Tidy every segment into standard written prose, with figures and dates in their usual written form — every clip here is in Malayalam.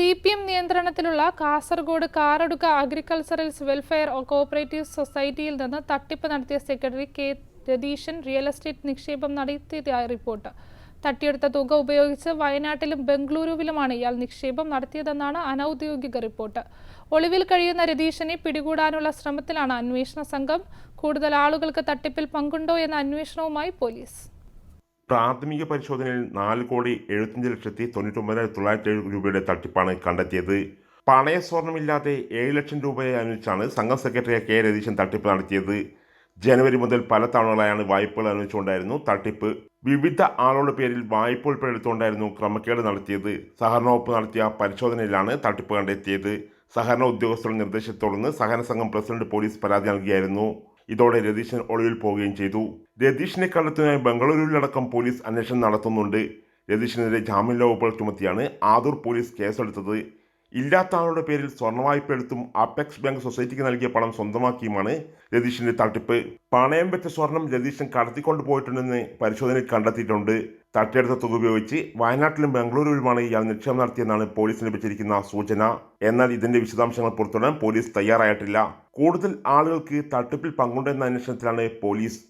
CPM നിയന്ത്രണത്തിലുള്ള Kasaragod Karadukka agricultural welfare cooperative സൊസൈറ്റിയിൽ നിന്ന് തട്ടിപ്പ് നടത്തിയ secretary K Ratheeshan real estate നിക്ഷേപം നടത്തിയതായി റിപ്പോർട്ട്. തട്ടിയെടുത്ത തുക ഉപയോഗിച്ച് വയനാട്ടിലും ബംഗളൂരുവിലുമാണ് ഇയാൾ നിക്ഷേപം നടത്തിയതെന്നാണ് അനൌദ്യോഗിക റിപ്പോർട്ട്. ഒളിവിൽ കഴിയുന്ന രതീശനെ പിടികൂടാനുള്ള ശ്രമത്തിലാണ് അന്വേഷണ സംഘം. കൂടുതൽ ആളുകൾക്ക് തട്ടിപ്പിൽ പങ്കുണ്ടോ എന്ന അന്വേഷണവുമായി പോലീസ്. പ്രാഥമിക പരിശോധനയിൽ 4,75,99,907 രൂപയുടെ തട്ടിപ്പാണ് കണ്ടെത്തിയത്. പണയ സ്വർണമില്ലാതെ 7 ലക്ഷം രൂപയെ അനുവദിച്ചാണ് സംഘം സെക്രട്ടറി കെ രതീശൻ തട്ടിപ്പ് നടത്തിയത്. ജനുവരി മുതൽ പല തവണകളായാണ് വായ്പകൾ അനുവദിച്ചുകൊണ്ടായിരുന്നു തട്ടിപ്പ്. വിവിധ ആളുകളുടെ പേരിൽ വായ്പ ഉൾപ്പെടെ എടുത്തുകൊണ്ടായിരുന്നു ക്രമക്കേട് നടത്തിയത്. സഹകരണ വകുപ്പ് നടത്തിയ പരിശോധനയിലാണ് തട്ടിപ്പ് കണ്ടെത്തിയത്. സഹകരണ ഉദ്യോഗസ്ഥരുടെ നിർദ്ദേശത്തെ തുടർന്ന് സഹകരണ സംഘം പ്രസിഡന്റ് പോലീസ് പരാതി നൽകിയായിരുന്നു. ഇതോടെ രതീശൻ ഒളിവിൽ പോവുകയും ചെയ്തു. രതീഷിനെ കണ്ടെത്തുന്നതിനായി ബംഗളൂരുവിലടക്കം പോലീസ് അന്വേഷണം നടത്തുന്നുണ്ട്. രതീഷിനെതിരെ ജാമ്യമില്ലാ വകുപ്പുകൾ ചുമത്തിയാണ് ആദൂർ പോലീസ് കേസെടുത്തത്. ഇല്ലാത്ത ആളുടെ പേരിൽ സ്വർണ്ണ വായ്പ എടുത്തും അപെക്സ് ബാങ്ക് സൊസൈറ്റിക്ക് നൽകിയ പണം സ്വന്തമാക്കിയുമാണ് രതീഷിന്റെ തട്ടിപ്പ്. പണയം വെച്ച സ്വർണം രതീശൻ കടത്തിക്കൊണ്ടു പോയിട്ടുണ്ടെന്ന് പരിശോധനയിൽ കണ്ടെത്തിയിട്ടുണ്ട്. തട്ടിയെടുത്ത തുക ഉപയോഗിച്ച് വയനാട്ടിലും ബംഗളൂരുവിലുമാണ് ഇയാൾ നിക്ഷേപം നടത്തിയെന്നാണ് പോലീസിന് ലഭിച്ചിരിക്കുന്ന സൂചന. എന്നാൽ ഇതിന്റെ വിശദാംശങ്ങൾ പുറത്തുവിടാൻ പോലീസ് തയ്യാറായിട്ടില്ല. കൂടുതൽ ആളുകൾക്ക് തട്ടിപ്പിൽ പങ്കുണ്ടെന്ന അന്വേഷണത്തിലാണ് പോലീസ്.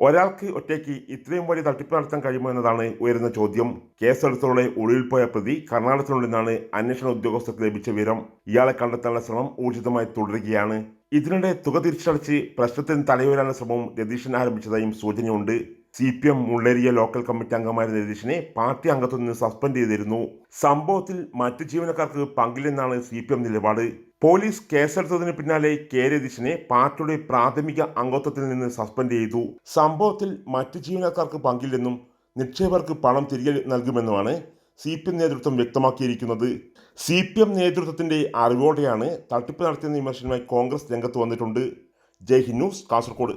ഒരാൾക്ക് ഒറ്റയ്ക്ക് ഇത്രയും വലിയ തട്ടിപ്പ് നടത്താൻ കഴിയുമോ എന്നതാണ് ഉയരുന്ന ചോദ്യം. കേസെടുത്തോടെ ഒളിവിൽ പോയ പ്രതി കർണാടകത്തിലുണ്ടെന്നാണ് അന്വേഷണ ഉദ്യോഗസ്ഥർക്ക് ലഭിച്ച വിവരം. ഇയാളെ കണ്ടെത്താനുള്ള ശ്രമം ഊർജിതമായി തുടരുകയാണ്. ഇതിനിടെ തുക തിരിച്ചടച്ച് പ്രശ്നത്തിന് തലയുയരാനുള്ള ശ്രമവും രതീശൻ ആരംഭിച്ചതായും സൂചനയുണ്ട്. CPM മുള്ളേരിയ ലോക്കൽ കമ്മിറ്റി അംഗമായിരുന്ന രതീശനെ പാർട്ടി അംഗത്വത്തിൽ നിന്ന് സസ്പെൻഡ് ചെയ്തിരുന്നു. സംഭവത്തിൽ മറ്റു ജീവനക്കാർക്ക് പങ്കില്ലെന്നാണ് CPM നിലപാട്. പോലീസ് കേസെടുത്തതിന് പിന്നാലെ കെ രതീശനെ പാർട്ടിയുടെ പ്രാഥമിക അംഗത്വത്തിൽ നിന്ന് സസ്പെൻഡ് ചെയ്തു. സംഭവത്തിൽ മറ്റു ജീവനക്കാർക്ക് പങ്കില്ലെന്നും നിക്ഷേപകർക്ക് പണം തിരികെ നൽകുമെന്നുമാണ് CPM നേതൃത്വം വ്യക്തമാക്കിയിരിക്കുന്നത്. CPM നേതൃത്വത്തിന്റെ അറിവോടെയാണ് തട്ടിപ്പ് നടത്തിയെന്ന വിമർശനവുമായി കോൺഗ്രസ് രംഗത്ത് വന്നിട്ടുണ്ട്. ജയ് ഹിന്ദ് ന്യൂസ്, കാസർഗോഡ്.